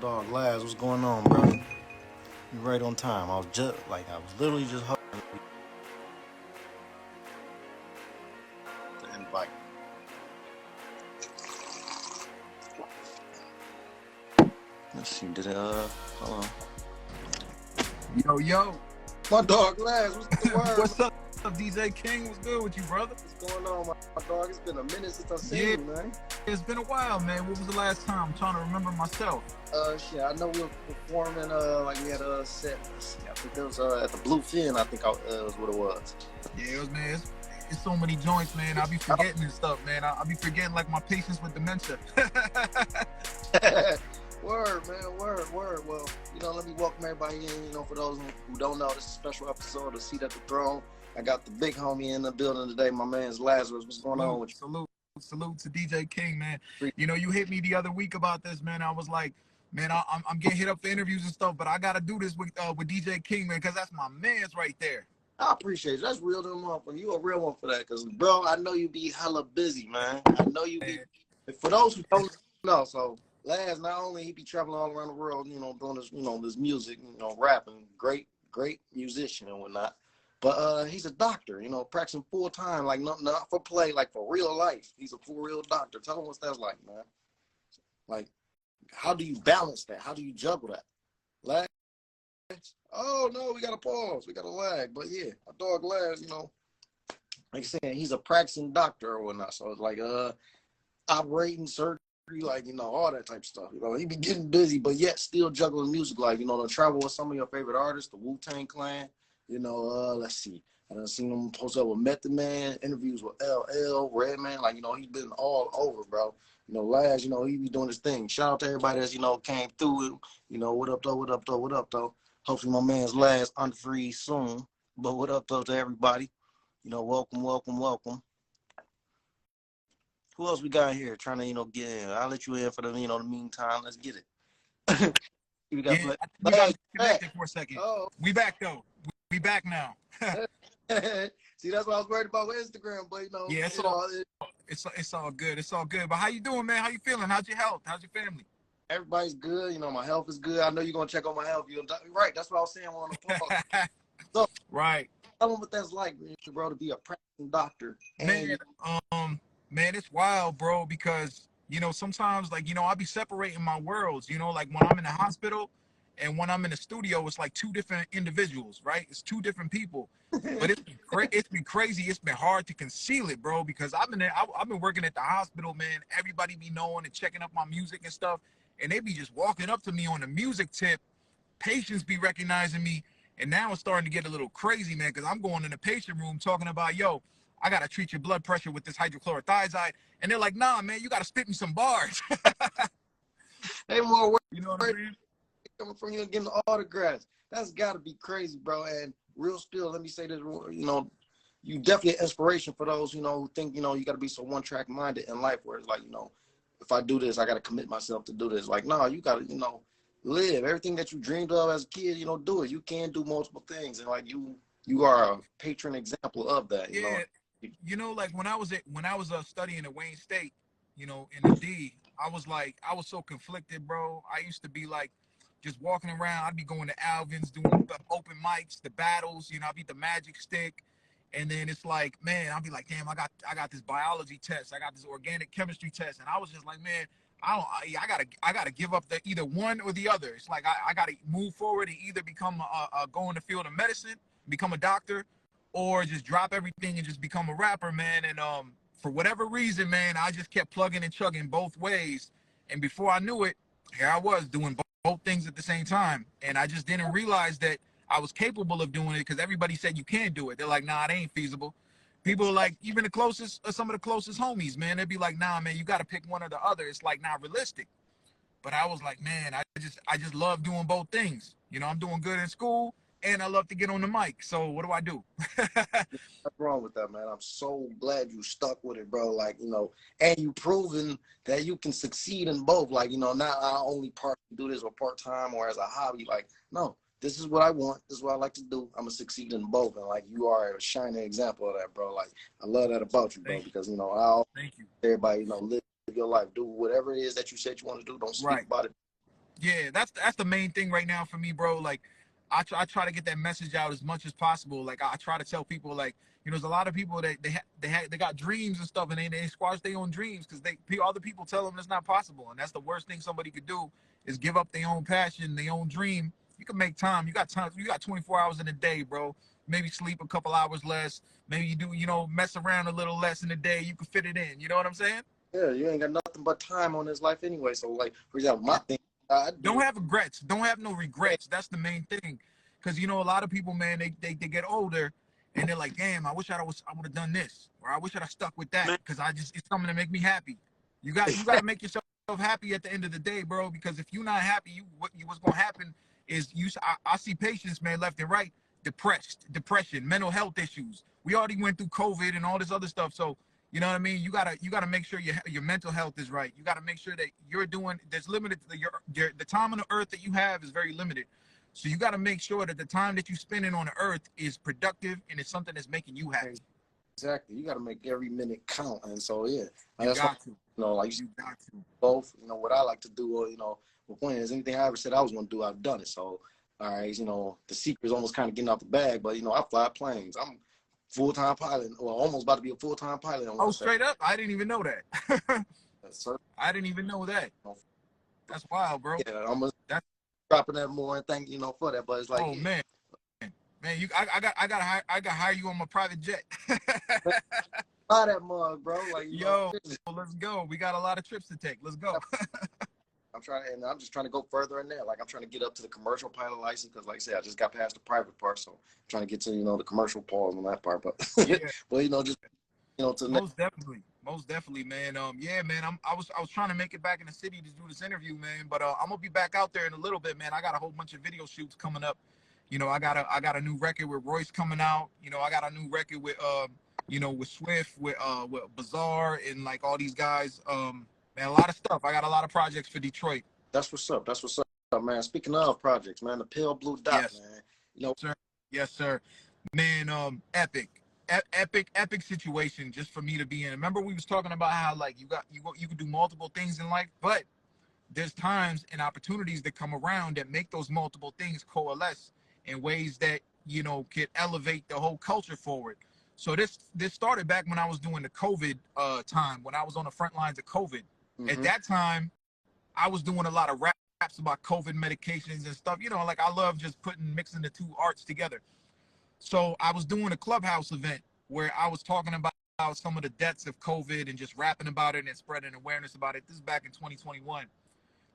Dog Laz, what's going on, brother? You right on time. I was literally just hoping to invite. Let's see, hold on. Yo, yo. My dog Laz, what's the word? What's up, DJ King? What's good with you, brother? What's going on, my dog? It's been a minute since I seen you, man. It's been a while, man. What was the last time? I'm trying to remember myself. Shit, I know we were performing, like we had a set. I think it was at the Bluefin, I think was what it was. Yeah, it was, man. It's so many joints, man. I'll be forgetting and stuff, man. I'll be forgetting like my patients with dementia. Word, man, word. Well, let me welcome everybody in. For those who don't know, this is a special episode of Seat at the Throne. I got the big homie in the building today. My man's Lazarus. What's going on with you? Salute to DJ King, man. You hit me the other week about this, man. I was like, man, I'm getting hit up for interviews and stuff, but I got to do this with DJ King, man, because that's my man's right there. I appreciate it. That's real to him, motherfucker. You a real one for that, because, bro, I know you be hella busy, man. I know you be. For those who don't know, so Laz, not only he be traveling all around the world, doing this, this music, rapping, great musician and whatnot. But he's a doctor, practicing full time, like not for play, like for real life. He's a for real doctor. Tell him what that's like, man. Like, how do you balance that? How do you juggle that? Lag? Oh no, we got to pause. We got to lag. But yeah, a dog Laz, like I said, he's a practicing doctor or whatnot. So it's like operating surgery, like all that type of stuff. He be getting busy, but yet still juggling music, like to travel with some of your favorite artists, the Wu-Tang Clan. Let's see. I done seen him post up with Method Man, interviews with LL, Redman. Like, he's been all over, bro. Laz, he be doing his thing. Shout out to everybody that's, came through. What up, though? Hopefully my man's Laz unfreeze soon. But what up, though, to everybody? Welcome. Who else we got here trying to, get in? I'll let you in for the, the meantime. Let's get it. we got disconnected for a second. Oh. We back, though. We back now. See, that's what I was worried about with Instagram, but yeah, it's all good. It's all good. But how you doing, man? How you feeling? How's your health? How's your family? Everybody's good. My health is good. I know you're gonna check on my health. Right? That's what I was saying on the podcast. So, right. Tell them what that's like, bro, to be a practicing doctor. Man, it's wild, bro, because sometimes I'll be separating my worlds. Like when I'm in the hospital. And when I'm in the studio, it's like two different individuals, right? It's two different people. But it's been crazy. It's been hard to conceal it, bro, because I've been working at the hospital, man. Everybody be knowing and checking up my music and stuff. And they be just walking up to me on the music tip. Patients be recognizing me. And now it's starting to get a little crazy, man, because I'm going in the patient room talking about, yo, I got to treat your blood pressure with this hydrochlorothiazide. And they're like, nah, man, you got to spit me some bars. Hey, more work. You know what I mean? Coming from you and getting autographs. That's got to be crazy, bro. And real still, let me say this, you definitely an inspiration for those, who think, you got to be so one-track minded in life where it's like, if I do this, I got to commit myself to do this. Like, no, you got to, live. Everything that you dreamed of as a kid, do it. You can do multiple things. And like you are a patron example of that, like when I was studying at Wayne State, in the D, I was so conflicted, bro. I used to be like, just walking around, I'd be going to Alvin's, doing the open mics, the battles, I'd be the magic stick. And then it's like, man, I'd be like, damn, I got this biology test. I got this organic chemistry test. And I was just like, man, I gotta give up the either one or the other. It's like, I gotta move forward and either become go in the field of medicine, become a doctor, or just drop everything and just become a rapper, man. And for whatever reason, man, I just kept plugging and chugging both ways. And before I knew it, here I was doing both things at the same time. And I just didn't realize that I was capable of doing it because everybody said you can't do it. They're like, nah, it ain't feasible. People are like, even some of the closest homies, man, they'd be like, nah, man, you got to pick one or the other. It's like not realistic. But I was like, man, I just love doing both things. I'm doing good in school and I love to get on the mic. So what do I do? What's wrong with that, man? I'm so glad you stuck with it, bro. Like, and you proven that you can succeed in both. Like, not I only do this or part-time or as a hobby. Like, no, this is what I want. This is what I like to do. I'm going to succeed in both. And like, you are a shining example of that, bro. Like, I love that about you, bro, because, Thank you. Everybody, live your life. Do whatever it is that you said you want to do. Don't speak about it. Yeah, that's the main thing right now for me, bro. Like, I try to get that message out as much as possible. Like, I try to tell people, like, there's a lot of people that they got dreams and stuff, and they squash their own dreams because other people tell them it's not possible, and that's the worst thing somebody could do is give up their own passion, their own dream. You can make time. You got time. You got 24 hours in a day, bro. Maybe sleep a couple hours less. Maybe you do, mess around a little less in a day. You can fit it in. You know what I'm saying? Yeah, you ain't got nothing but time on this life anyway. So, like, for example, my thing, I Don't do. have regrets. Don't have no regrets. That's the main thing. Because a lot of people, man, they get older and they're like, damn, I wish I would have done this, or I wish I'd have stuck with that, Man, because it's something to make me happy. You got to make yourself happy at the end of the day, bro. Because if you're not happy, what's gonna happen is I see patients, man, left and right, depression, mental health issues. We already went through COVID and all this other stuff, so you know what I mean. You gotta make sure your mental health is right. You gotta make sure that you're doing. There's limited. The time on the earth that you have is very limited. So you gotta make sure that the time that you spending on the earth is productive and it's something that's making you happy. exactly. You got to make every minute count. And so, yeah, You that's why, got to. like you You got to. both, what I like to do, or, the point is anything I ever said I was going to do, I've done it. So, all right, the secret is almost kind of getting out the bag, but, I fly planes. I'm full-time pilot, or almost about to be a full-time pilot on Oh, one second. straight up? I didn't even know that. Sir. I didn't even know that. That's wild, bro. Yeah, I'm That's dropping that more and thank for that, but it's like, oh yeah. man, I got hire you on my private jet. Buy that mug, bro. Like, Yo, let's go. We got a lot of trips to take. Let's go. I'm just trying to go further in there. Like, I'm trying to get up to the commercial pilot license because, like I said, I just got past the private part, so I'm trying to get to the commercial pause on that part. But Yeah. but just to the Most definitely, man. Yeah, man. I was trying to make it back in the city to do this interview, man. But I'm gonna be back out there in a little bit, man. I got a whole bunch of video shoots coming up. I got a new record with Royce coming out. I got a new record with with Swift, with Bazaar, and like all these guys. Man, a lot of stuff. I got a lot of projects for Detroit. That's what's up. That's what's up, man. Speaking of projects, man, the Pale Blue Dot, Yes, man. sir. Yes, sir. Man, epic situation just for me to be in. Remember we was talking about how like you could do multiple things in life, but there's times and opportunities that come around that make those multiple things coalesce in ways that could elevate the whole culture forward. So this started back when I was doing the COVID time, when I was on the front lines of COVID. At that time, I was doing a lot of raps about COVID medications and stuff. Like I love just mixing the two arts together. So I was doing a Clubhouse event where I was talking about some of the deaths of COVID and just rapping about it and spreading awareness about it. This is back in 2021.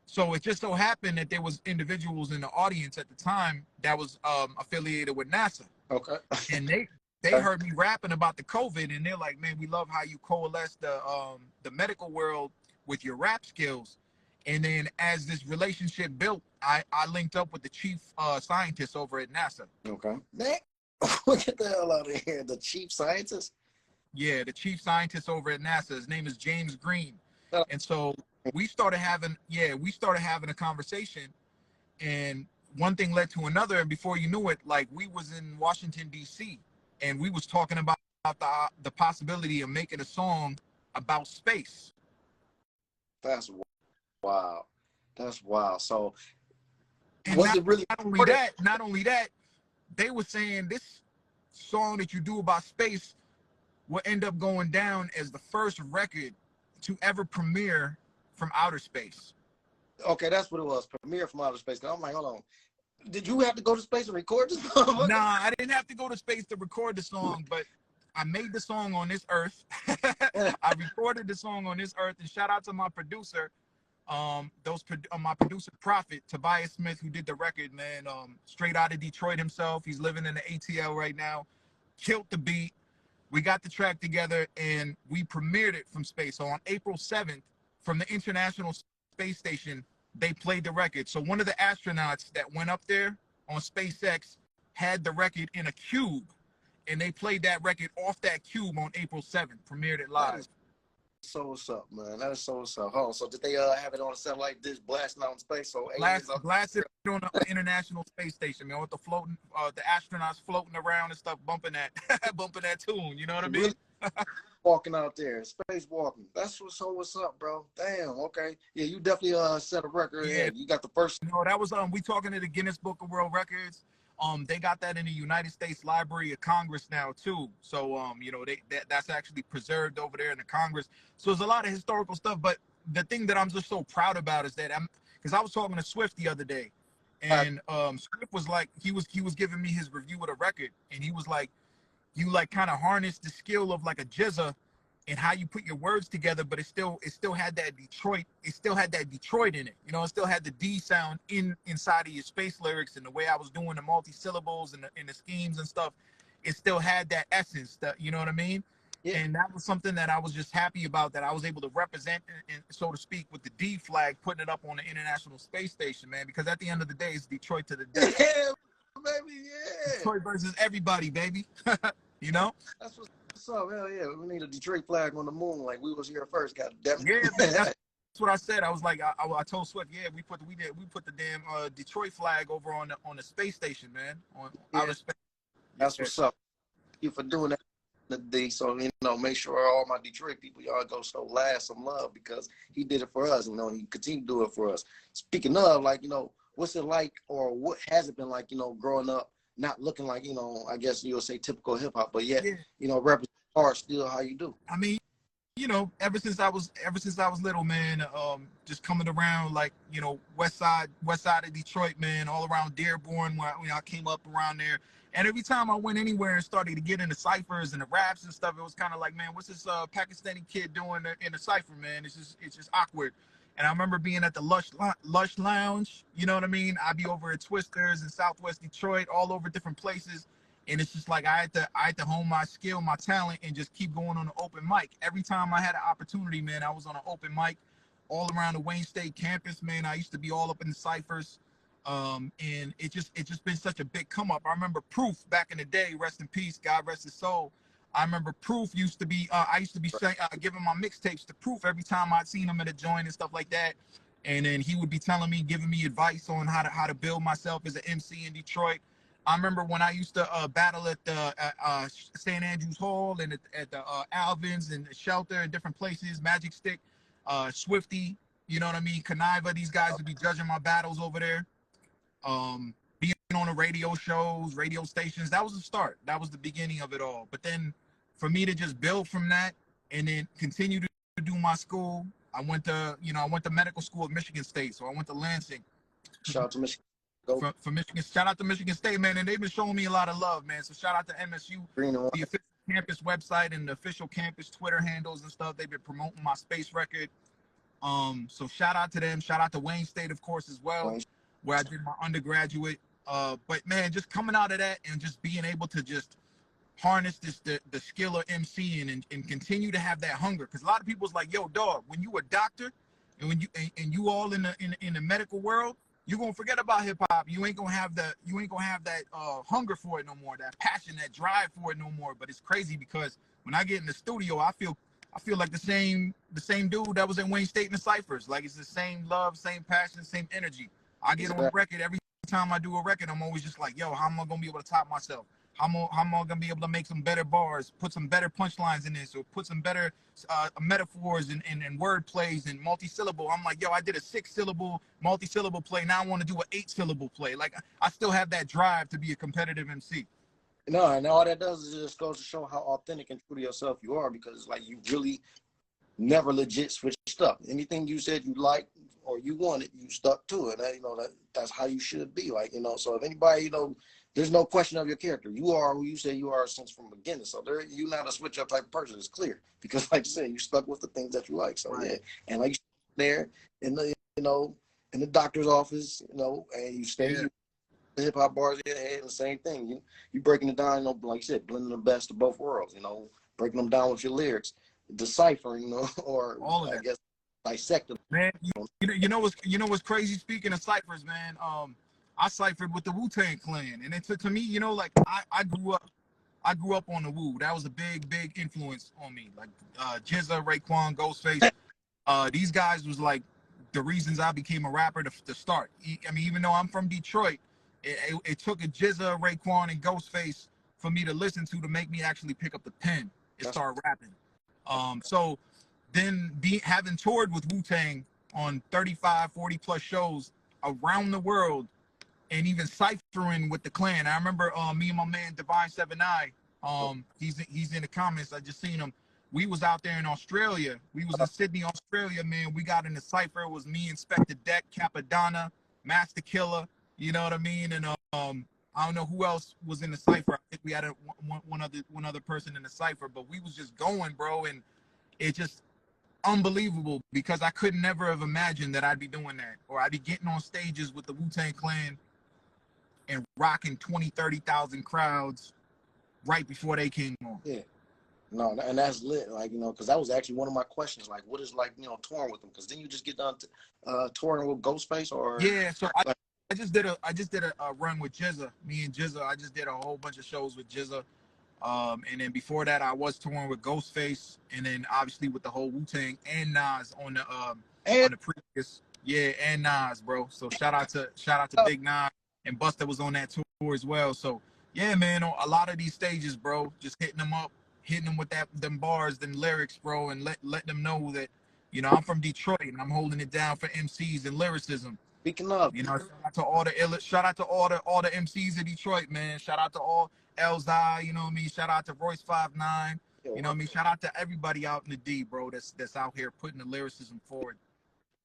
So it just so happened that there was individuals in the audience at the time that was affiliated with NASA. Okay. And they heard me rapping about the COVID, and they're like, man, we love how you coalesce the medical world with your rap skills. And then as this relationship built, I linked up with the chief scientist over at NASA. Okay. Get the hell out of here. The chief scientist? Yeah, the chief scientist over at NASA. His name is James Green. And so we started having a conversation, and one thing led to another. And before you knew it, like we was in Washington, D.C., and we was talking about the possibility of making a song about space. That's wow. That's wow. So and was it really not only that, they were saying this song that you do about space will end up going down as the first record to ever premiere from outer space. Okay, that's what it was. Premiere from outer space. I'm like, hold on. Did you have to go to space and record this song? Nah, I didn't have to go to space to record the song, but I made the song on this earth. I recorded the song on this earth, and shout out to my producer, my producer Prophet Tobias Smith, who did the record, man. Straight out of Detroit himself. He's living in the ATL right now. Killed the beat. We got the track together and we premiered it from space. So on April 7th, from the International Space Station, they played the record. So one of the astronauts that went up there on SpaceX had the record in a cube, and they played that record off that cube on April 7th, premiered it live. So what's up, man? That is so what's up. Hold on. So did they have it on a satellite dish blasting out in space? So blasted on the International Space Station, man, with the astronauts floating around and stuff, bumping that tune. You know what I mean? walking out there, spacewalking. That's what's up, bro. Damn. Okay. Yeah, you definitely set a record. Yeah, Yeah, you got the first. no, that was we talking to the Guinness Book of World Records. They got that in the United States Library of Congress now too. So you know, that's actually preserved over there in the Congress. So there's a lot of historical stuff. But the thing that I'm just so proud about is that because I was talking to Swift the other day, and Swift was like, he was giving me his review of the record, and he was like, you like kind of harness the skill of like a jizza and how you put your words together, but it still had that Detroit, in it. You know, it still had the D sound inside of your space lyrics, and the way I was doing the multi-syllables and the schemes and stuff, it still had that essence, that, you know what I mean? Yeah. And that was something that I was just happy about, that I was able to represent, and so to speak, with the D flag, putting it up on the International Space Station, man, because at the end of the day, it's Detroit to the death. Yeah, baby, yeah. Detroit versus everybody, baby. You know? That's what's up. Hell yeah. We need a Detroit flag on the moon like we was here first. God damn it. Yeah, man, that's what I said. I was like, I told Swift, yeah, we put the damn Detroit flag over on the space station, man, on outer space. That's what's up. Thank you for doing that today. So, you know, make sure all my Detroit people, y'all go show Laz some love, because he did it for us. You know, he continue to do it for us. Speaking of, like, you know, what's it like, or what has it been like, you know, growing up, not looking like, you know, I guess you'll say typical hip hop, but yet, you know, represent art still how you do. I mean, you know, ever since I was little, man, just coming around, like, you know, west side of Detroit, man, all around Dearborn, where I came up around there. And every time I went anywhere and started to get into ciphers and the raps and stuff, it was kind of like, man, what's this Pakistani kid doing in a cipher, man? It's just awkward. And I remember being at the Lush Lounge, you know what I mean? I'd be over at Twisters in Southwest Detroit, all over different places. And it's just like I had to hone my skill, my talent, and just keep going on the open mic. Every time I had an opportunity, man, I was on an open mic all around the Wayne State campus, man. I used to be all up in the ciphers. And it just been such a big come up. I remember Proof back in the day, rest in peace, God rest his soul. I remember Proof used to be, I used to be giving my mixtapes to Proof every time I'd seen him at a joint and stuff like that. And then he would be telling me, giving me advice on how to build myself as an MC in Detroit. I remember when I used to battle at the St. Andrews Hall and at the Alvin's and the Shelter and different places, Magic Stick, Swifty, you know what I mean, Conniva, these guys would be judging my battles over there. Being on the radio shows, radio stations, that was the start. That was the beginning of it all. But then for me to just build from that and then continue to do my school, I went to medical school at Michigan State. So I went to Lansing. Shout out to Michigan. For Michigan, shout out to Michigan State, man, and they've been showing me a lot of love, man. So shout out to MSU, the official campus website and the official campus Twitter handles and stuff. They've been promoting my space record. So shout out to them. Shout out to Wayne State, of course, as well, where I did my undergraduate. But man, just coming out of that and just being able to just harness the skill of MCing and continue to have that hunger, because a lot of people's like, yo, dog, when you a doctor and when you all in the medical world, you're gonna forget about hip hop. You ain't gonna have that hunger for it no more, that passion, that drive for it no more. But it's crazy because when I get in the studio, I feel like the same dude that was in Wayne State in the ciphers. Like, it's the same love, same passion, same energy. I get on record, every time I do a record, I'm always just like, yo, how am I gonna be able to top myself? How am I gonna be able to make some better bars, put some better punchlines in this, or put some better metaphors and word plays and multi-syllable? I'm like, yo, I did a 6-syllable multi-syllable play. Now I want to do an 8-syllable play. Like, I still have that drive to be a competitive MC. No, and all that does is just goes to show how authentic and true to yourself you are, because like you really never legit switched up. Anything you said you liked or you wanted, you stuck to it. You know, that's how you should be. Like, you know, so if anybody, you know, there's no question of your character. You are who you say you are since from the beginning. So you're not a switch up type of person. It's clear, because like you said, you stuck with the things that you like. So yeah, and like you there in the, you know, in the doctor's office, you know, and you stay the hip hop bars in your head, the same thing. You breaking it down, you know, like you said, blending the best of both worlds. You know, breaking them down with your lyrics, deciphering, you know, or all of I guess dissecting. Man, you know what's crazy? Speaking of ciphers, man, I ciphered with the Wu-Tang Clan, and to me, you know, like I grew up on the Wu. That was a big influence on me. Like GZA, Raekwon, Ghostface. These guys was like the reasons I became a rapper to start. I mean, even though I'm from Detroit, it took a GZA, Raekwon, and Ghostface for me to listen to make me actually pick up the pen and start rapping. So then having toured with Wu-Tang on 35, 40 plus shows around the world, and even ciphering with the clan. I remember me and my man Divine 7i. He's in the comments. I just seen him. We was out there in Australia. We was in Sydney, Australia, man. We got in the cipher. It was me, Inspector Deck, Capadonna, Master Killer. You know what I mean? And I don't know who else was in the cipher. I think we had one other person in the cipher, but we was just going, bro, and it just unbelievable because I could never have imagined that I'd be doing that, or I'd be getting on stages with the Wu-Tang Clan and rocking 20, 30,000 crowds right before they came on. Yeah. No, and that's lit. Like, you know, because that was actually one of my questions. Like, what is, like, you know, touring with them? Because then you just get done touring with Ghostface, or yeah. So I just did a run with Jizza. Me and Jizza. I just did a whole bunch of shows with Jizza. And then before that, I was touring with Ghostface, and then obviously with the whole Wu-Tang and Nas on the previous, yeah, and Nas, bro. So shout out to Big Nas, and Busta was on that tour as well. So yeah, man, on a lot of these stages, bro, just hitting them with them bars, them lyrics, bro, and let them know that, you know, I'm from Detroit and I'm holding it down for MCs and lyricism. Speaking of, you know, shout out to all the MCs in Detroit, man. Shout out to all Elzai, you know what I mean? Shout out to Royce 5'9", you know what I mean? Shout out to everybody out in the D, bro, that's out here putting the lyricism forward.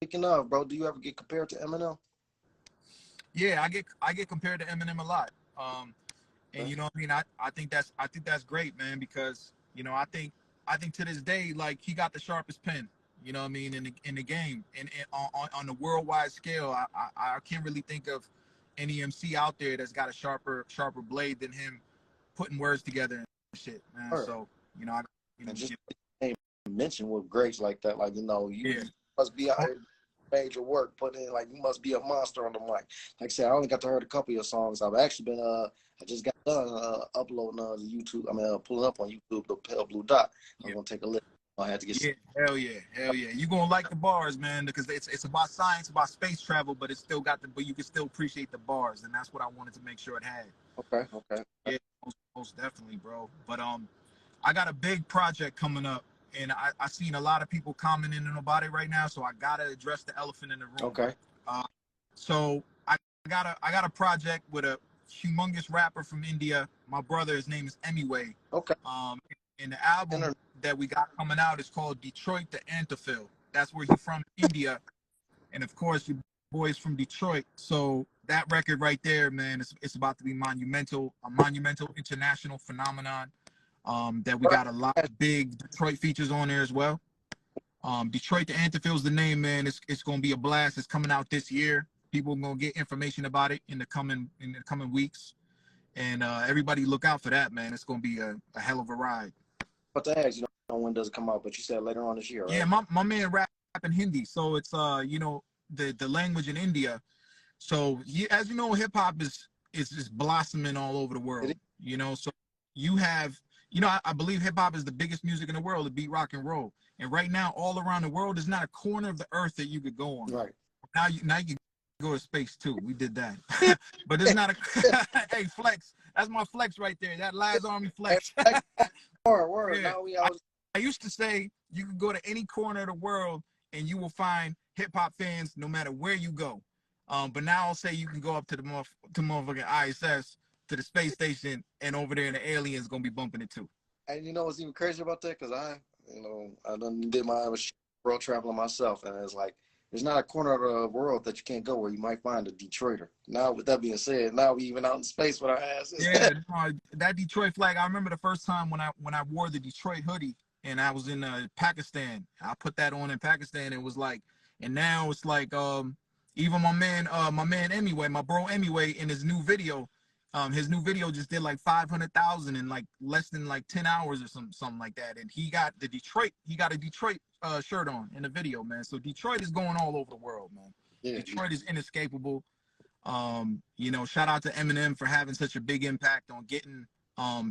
Speaking of, bro, do you ever get compared to Eminem? Yeah, I get compared to Eminem a lot. And you know what I mean? I think that's great, man, because, you know, I think to this day, like, he got the sharpest pen, you know what I mean, in the game, and on the worldwide scale. I can't really think of any MC out there that's got a sharper blade than him, putting words together and shit, man. Sure. So, you know, just mention with Grace like that, like, you know, you must be out here major work put in, like, you must be a monster on the mic. Like I said, I only got to hear a couple of your songs. I've actually been I just got done uploading the YouTube. I mean, pulling up on YouTube the Pale Blue Dot. I'm gonna take a look. I had to get hell yeah. You gonna like the bars, man, because it's about science, about space travel, but it's still but you can still appreciate the bars, and that's what I wanted to make sure it had. Okay. Yeah, most definitely, bro. But I got a big project coming up, and I seen a lot of people commenting about it right now, so I gotta address the elephant in the room. Okay. So I got a project with a humongous rapper from India. My brother, his name is Emiway. Okay. And the album that we got coming out is called Detroit to Anthophyll. That's where he's from, India. And of course, your boy's from Detroit. So that record right there, man, it's about to be monumental, a monumental international phenomenon. That we got a lot of big Detroit features on there as well. Detroit to Anthophyll is the name, man. It's gonna be a blast. It's coming out this year. People are gonna get information about it in the coming weeks. And everybody look out for that, man. It's gonna be a hell of a ride. But to ask, you know, when does it come out? But you said later on this year, right? Yeah, my man rapping Hindi, so it's you know, the language in India. So as you know, hip hop is just blossoming all over the world. You know, so you have, you know, I believe hip hop is the biggest music in the world to beat rock and roll. And right now, all around the world, there's not a corner of the earth that you could go on. Right. Now you can go to space too. We did that. But there's not a hey, flex. That's my flex right there. That Laz Army flex. Word. Yeah. I used to say you can go to any corner of the world and you will find hip hop fans no matter where you go. But now I'll say you can go up to the motherfucking ISS, to the space station, and over there, and the aliens gonna be bumping it too. And you know what's even crazy about that? Because I done did my world traveling myself, and it's like, there's not a corner of the world that you can't go where you might find a Detroiter. Now, with that being said, now we even out in space with our asses. Yeah, that Detroit flag. I remember the first time when I wore the Detroit hoodie, and I was in Pakistan. I put that on in Pakistan. It was like, and now it's like, even my man Emiway, my bro Emiway, in his new video just did like 500,000 in like less than like 10 hours or something like that. And he got a Detroit shirt on in the video, man. So Detroit is going all over the world, man. Yeah, Detroit is inescapable. You know, shout out to Eminem for having such a big impact on getting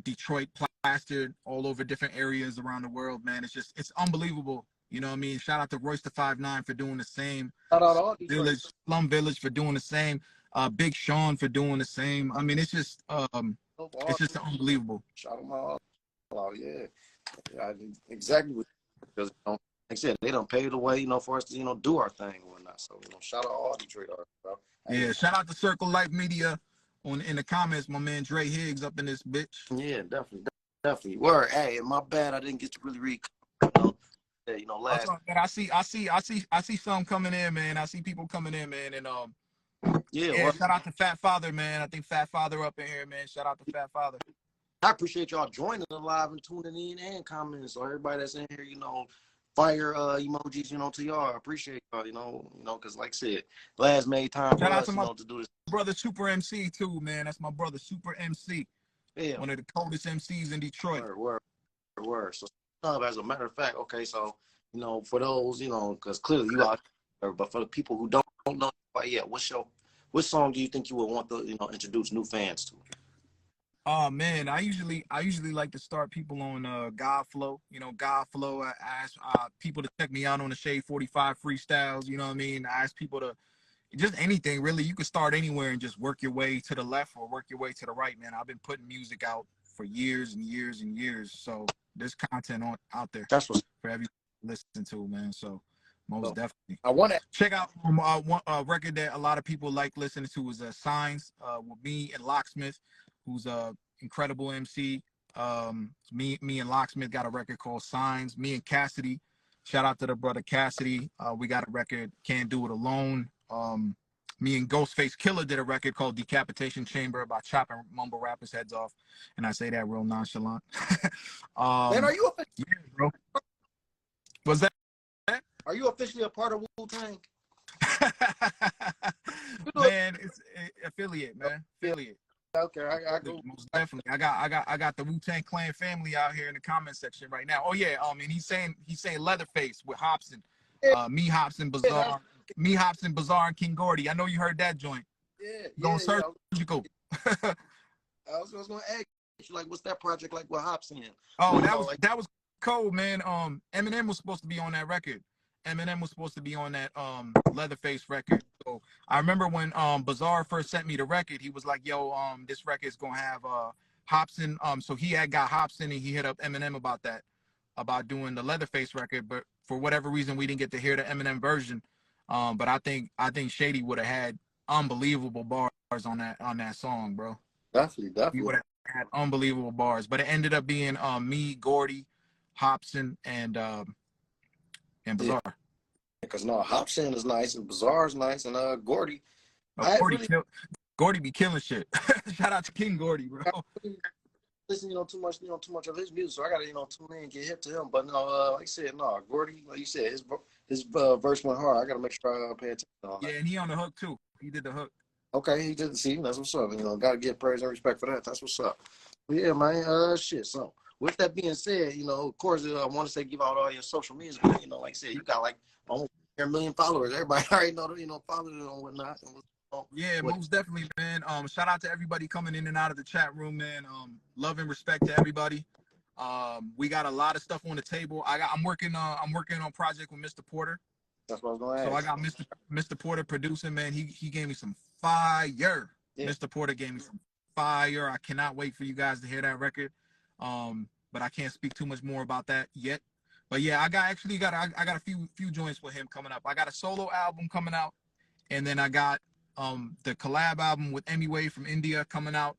Detroit plastered all over different areas around the world, man. It's unbelievable. You know what I mean? Shout out to Royce the 5'9" for doing the same. Shout out all Slum Village for doing the same. Big Sean for doing the same. I mean, it's just unbelievable. Shout them all out, yeah. Exactly what because like I said, they don't pave the way, for us to, do our thing and whatnot. So, shout out all Detroit artists, bro. Yeah, shout out to Circle Life Media in the comments, my man Dre Higgs up in this bitch. Yeah, definitely. Word. Hey, my bad, I didn't get to really read. Last. I see some coming in, man. I see people coming in, man, and yeah. Shout out to Fat Father, man. I think Fat Father up in here, man. Shout out to Fat Father. I appreciate y'all joining the live and tuning in and commenting. So everybody that's in here, fire emojis, to y'all. I appreciate y'all, because like I said, Laz made time for us, to do this. Brother Super MC too, man. That's my brother Super MC. Yeah. One of the coldest MCs in Detroit. Word. So as a matter of fact, okay, so for those, because clearly you out there, but for the people who don't know quite yet, what song do you think you would want to, introduce new fans to? Oh man, I usually like to start people on God Flow. God Flow. I ask people to check me out on the Shade 45 freestyles. You know what I mean? I ask people to just anything really. You can start anywhere and just work your way to the left or work your way to the right, man. I've been putting music out for years and years and years. So there's content out there for everyone to listen to, man. So most definitely. I want to check out one record that a lot of people like listening to is Signs with me and Locksmith, who's a incredible MC. Me and Locksmith got a record called Signs. Me and Cassidy, shout out to the brother Cassidy. We got a record, Can't Do It Alone. Me and Ghostface Killer did a record called Decapitation Chamber about chopping mumble rappers' heads off, and I say that real nonchalant. Man, are you yeah, bro? Was that? Are you officially a part of Wu-Tang? Man, it's affiliate, man. Affiliate. Okay, I go. Most definitely. I got the Wu-Tang Clan family out here in the comment section right now. Oh yeah, and he's saying Leatherface with Hopsin. Me, Hopsin, Bizarre, and King Gordy. I know you heard that joint. Yeah. Going surgical. I was gonna ask you, like, what's that project like with Hopsin? Oh, that was cold, man. Eminem was supposed to be on that record. Eminem was supposed to be on that Leatherface record. So I remember when Bizarre first sent me the record, he was like, yo, this record is gonna have Hopsin. So he had got Hopsin and he hit up Eminem about that, about doing the Leatherface record, but for whatever reason we didn't get to hear the Eminem version. But I think Shady would have had unbelievable bars on that song, bro. Definitely. He would have had unbelievable bars. But it ended up being me, Gordy, Hopsin, and Bizarre. Because Hopsin is nice and Bizarre is nice and Gordy. Gordy be killing shit. Shout out to King Gordy, bro. Listen, too much of his music, so I gotta, tune in and get hip to him. But like I said, Gordy, like you said, his verse went hard. I gotta make sure I pay attention. Yeah, and he on the hook too. He did the hook. Okay, he did. See, that's what's up. Gotta give praise and respect for that. That's what's up. But yeah, man. Shit. So with that being said, of course, I want to say give out all your social media. But, like I said, you got like almost 1 million followers. Everybody already know, following it and whatnot. Yeah, most definitely, man. Shout out to everybody coming in and out of the chat room, man. Love and respect to everybody. We got a lot of stuff on the table. I'm working on a project with Mr. Porter. That's what I was going to ask. So I got Mr. Porter producing, man. He gave me some fire. Yeah. Mr. Porter gave me some fire. I cannot wait for you guys to hear that record. But I can't speak too much more about that yet. But yeah, I got a few joints with him coming up. I got a solo album coming out, and then I got the collab album with Emmy Wave from India coming out,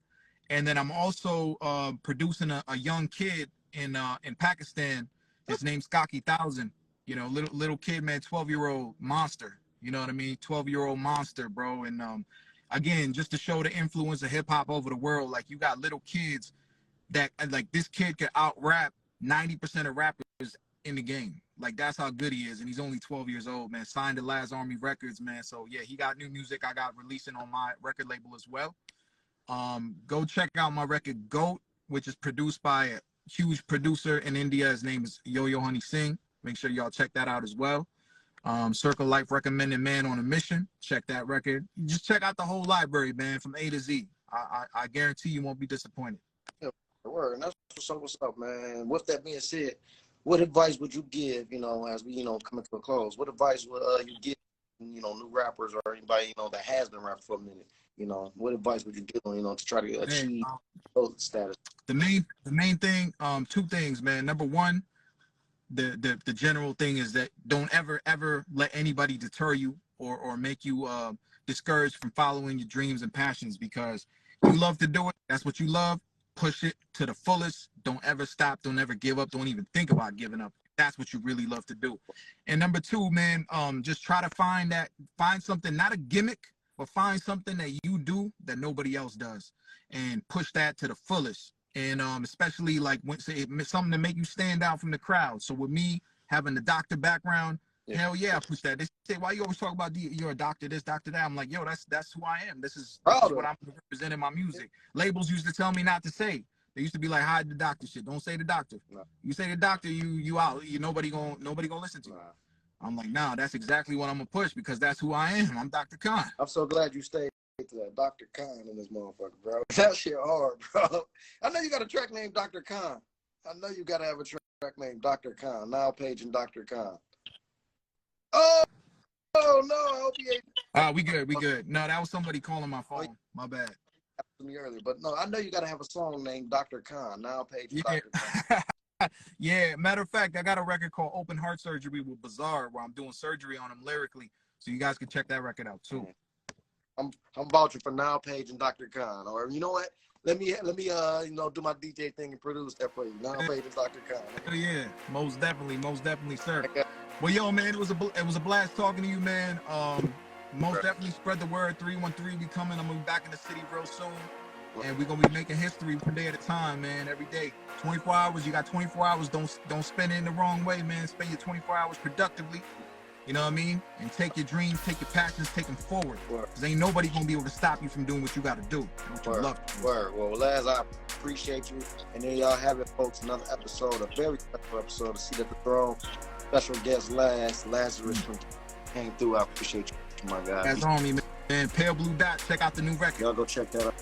and then I'm also producing a young kid in Pakistan. His name's Skaki 1000. Little kid, man, 12-year-old monster. You know what I mean? 12-year-old monster, bro. And again, just to show the influence of hip hop over the world, like you got little kids that like this kid could out rap 90% of rappers in the game. Like that's how good he is, and he's only 12 years old, man. Signed to Laz Army Records, man. So yeah, he got new music I got releasing on my record label as well. Go check out my record Goat, which is produced by a huge producer in India. His name is Yo-Yo Honey Singh. Make sure y'all check that out as well. Circle Life Recommended Man on a Mission. Check that record. Just check out the whole library, man, from A to Z. I guarantee you won't be disappointed. Yeah, word. And that's what's up, man. With that being said, what advice would you give, as we, coming to a close? What advice would you give, new rappers or anybody, that has been rapping for a minute? What advice would you give them, to try to achieve those status? The main thing, two things, man. Number one, the general thing is that don't ever let anybody deter you or make you discouraged from following your dreams and passions, because you love to do it. That's what you love. Push it to the fullest. Don't ever stop. Don't ever give up. Don't even think about giving up. That's what you really love to do. And number two, man, just try to find something, not a gimmick, but find something that you do that nobody else does, and push that to the fullest. And especially like when say something to make you stand out from the crowd. So with me having the doctor background, hell yeah, I push that. They say, why you always talk about you're a doctor, this, doctor, that? I'm like, yo, that's who I am. This is what I'm representing my music. Labels used to tell me not to say. They used to be like, hide the doctor shit. Don't say the doctor. No. You say the doctor, you out. Nobody gonna listen to you. Nah. I'm like, nah, that's exactly what I'm gonna push, because that's who I am. I'm Dr. Khan. I'm so glad you stayed to that Dr. Khan in this motherfucker, bro. That shit hard, bro. I know you got a track named Dr. Khan. I know you gotta have a track named Dr. Khan. Niall Page and Dr. Khan. Oh no, I hope you ain't. We good. No, that was somebody calling my phone. My bad. Me earlier, but no, I know you gotta have a song named Dr. Khan. Niall Page. Yeah. Dr. Khan. Yeah. Matter of fact, I got a record called Open Heart Surgery with Bizarre, where I'm doing surgery on him lyrically. So you guys can check that record out too. I'm vouching for Niall Page and Dr. Khan. Or you know what? Let me do my DJ thing and produce that for you. Niall Page and Dr. Khan. Oh, yeah, most definitely, sir. Well, yo, man, it was a blast talking to you, man. Most definitely spread the word. 313 be coming. I'm gonna be back in the city real soon. And we're gonna be making history one day at a time, man, every day. 24 hours, you got 24 hours. Don't spend it in the wrong way, man. Spend your 24 hours productively. You know what I mean? And take your dreams, take your passions, take them forward. Because ain't nobody gonna be able to stop you from doing what you gotta do. What you love to do. Well, Laz, I appreciate you. And there y'all have it, folks. Another episode, a very special episode of Seat at the Throne. Special guest Lazarus came through. I appreciate you, my guy. That's on me, man. Pale Blue Dot. Check out the new record. Y'all go check that out.